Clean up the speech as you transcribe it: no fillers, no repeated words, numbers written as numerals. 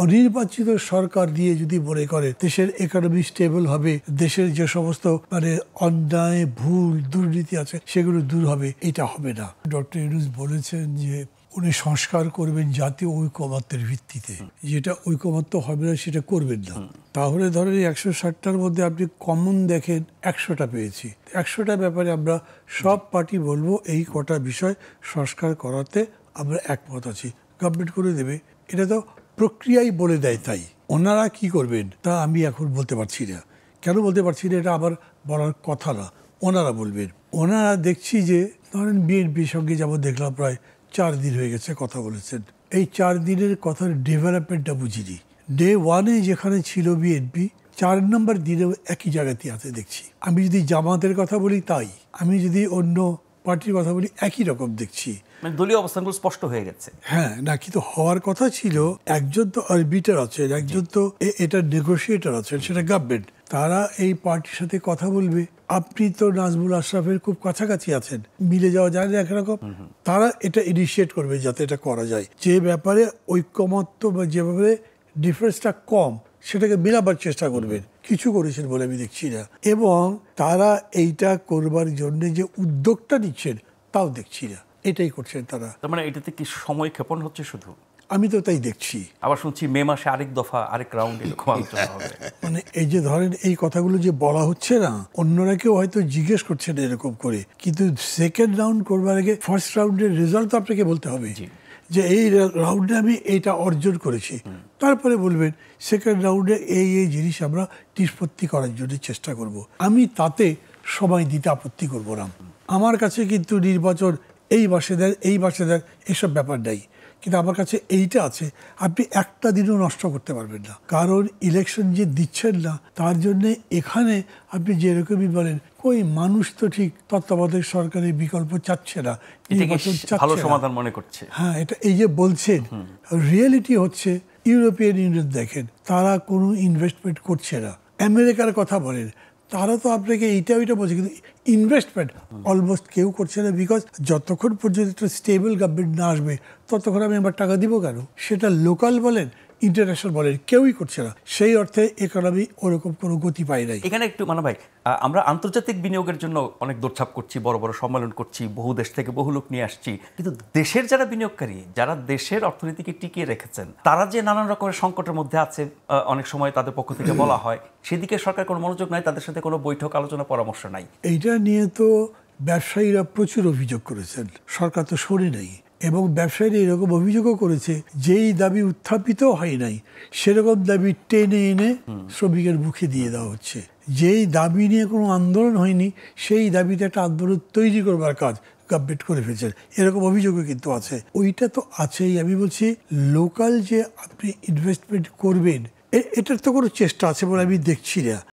অনির্বাচিত সরকার দিয়ে যদি মনে করে দেশের ইকোনমি স্টেবল হবে, দেশের যে সমস্ত অন্যায়, ভুল, দুর্নীতি আছে সেগুলো দূর হবে, এটা হবে না। ডক্টর ইউনূস বলেছেন যে উনি সংস্কার করবেন জাতীয় ঐকমত্যের ভিত্তিতে, যেটা ঐকমত্য হবে না সেটা করবেন না। তাহলে ধরেন 160টার মধ্যে আপনি কমন দেখেন 100টা পেয়েছি। 100টা ব্যাপারে আমরা সব পার্টি বলবো এই কটা বিষয় সংস্কার করাতে আমরা একমত আছি, গভর্নমেন্ট করে দেবে। এটা তো প্রক্রিয়াই বলে দেয়। তাই ওনারা কি করবেন তা আমি এখন বলতে পারছি না। কেন বলতে পারছি না? এটা আমার বলার কথা না, ওনারা বলবেন। ওনারা দেখছি যে ধরেন বিএনপির সঙ্গে যেমন দেখলাম প্রায় 4 দিন হয়ে গেছে কথা বলেছেন। এই 4 দিনের কথার ডেভেলপমেন্টটা বুঝিনি। ডে 1-এ যেখানে ছিল বিএনপি, 4 নম্বর দিনেও একই জায়গাতে আছে দেখছি। আমি যদি জামাতের কথা বলি তাই, আমি যদি অন্য পার্টির কথা বলি একই রকম দেখছি। দলীয় অবস্থানগুলো স্পষ্ট হয়ে গেছে। হ্যাঁ, না কিন্তু হওয়ার কথা ছিল একজন তো আরবিটার আছেন, একজন তো এটা নেগোসিয়েটর আছেন, সেটা গভর্নমেন্ট। তারা এই পার্টির সাথে কথা বলবে। আপনি তো নাজমুল আশরাফের খুব কাছাকাছি আছেন, মিলে যাওয়া যায় না একরকম। তারা এটা ইনিশিয়েট করবে যাতে এটা করা যায়, যে ব্যাপারে ঐকমত্য বা যে ব্যাপারে ডিফারেন্সটা কম সেটাকে মেলাবার চেষ্টা করবেন। কিছু করেছেন বলে আমি দেখছি না। এবং তারা এইটা করবার জন্য যে উদ্যোগটা নিচ্ছেন তাও দেখছি না। এটাই করছেন তারা। তার মানে এটাতে কি সময় ক্ষেপণ হচ্ছে শুধু? আমি তো তাই দেখছি। আবার শুনছি মে মাসে আরেক দফা, আরেক রাউন্ড এরকম আলোচনা হবে। এই যে ধরেন এই কথাগুলো যে বলা হচ্ছে না, অন্যরা কেউ হয়তো জিজ্ঞেস করছেন এরকম করে, কিন্তু সেকেন্ড রাউন্ড করবার আগে ফার্স্ট রাউন্ডের রেজাল্ট তো আপনাকে বলতে হবে যে এই রাউন্ডে আমি এইটা অর্জন করেছি। তারপরে বলবেন সেকেন্ড রাউন্ডে এই এই জিনিস আমরা নিষ্পত্তি করার জন্য চেষ্টা করব। আমি তাতে সময় দিতে আপত্তি করব না। আমার কাছে কিন্তু নির্বাচন এই মাসে দেন, এই মাসে দেন, এসব ব্যাপার নেই। কিন্তু আমার কাছে এইটা আছে, আপনি একটা দিনও নষ্ট করতে পারবেন না। কারণ ইলেকশন যে দিচ্ছেন না তার জন্যে এখানে আপনি যেরকমই বলেন, কই মানুষ তো ঠিক তত্ত্বাবধায়ক সরকারের বিকল্প চাচ্ছে না, নির্বাচন ভালো চাচ্ছে সমাধান মনে করছে। হ্যাঁ, এটা এই যে বলছেন, রিয়েলিটি হচ্ছে ইউরোপিয়ান ইউনিয়ন দেখেন, তারা কোনো ইনভেস্টমেন্ট করছে না। আমেরিকার কথা বলেন, তারা তো আপনাকে এইটা ওইটা বলছে, কিন্তু ইনভেস্টমেন্ট অলমোস্ট কেউ করছে না। বিকজ যতক্ষণ পর্যন্ত একটা স্টেবল গভর্নমেন্ট না আসবে ততক্ষণ আমি আবার টাকা দিব কেন? সেটা লোকাল বলেন, ইন্টারন্যাশনাল বলেন, কেউই করছে না। সেই অর্থে ইকোনমি ওরকম কোনো গতি পায় নাই। এখানে একটু ভাই, আমরা আন্তর্জাতিক বিনিয়োগের জন্য অনেক দৌড়ঝাঁপ করছি, বড় বড় সম্মেলন করছি, বহু দেশ থেকে বহু লোক নিয়ে আসছি, কিন্তু দেশের যারা বিনিয়োগকারী, যারা দেশের অর্থনীতিকে টিকিয়ে রেখেছেন, তারা যে নানান রকমের সংকটের মধ্যে আছে, অনেক সময় তাদের পক্ষ থেকে বলা হয়, সেদিকে সরকার কোনো মনোযোগ নাই, তাদের সাথে কোনো বৈঠক, আলোচনা, পরামর্শ নাই। এইটা নিয়ে তো ব্যবসায়ীরা প্রচুর অভিযোগ করেছেন, সরকার তো শোনে নাই। এবং ব্যবসায়ীরা এরকম অভিযোগও করেছে, যেই দাবি উত্থাপিত হয় নাই সেরকম দাবি টেনে এনে শ্রমিকের মুখে দিয়ে দেওয়া হচ্ছে। যেই দাবি নিয়ে কোনো আন্দোলন হয়নি সেই দাবিতে একটা আন্দোলন তৈরি করবার কাজ গভর্নমেন্ট করে ফেলছেন, এরকম অভিযোগও কিন্তু আছে। ওইটা তো আছেই। আমি বলছি লোকাল যে আপনি ইনভেস্টমেন্ট করবেন, এটার তো কোনো চেষ্টা আছে বলে আমি দেখছি না।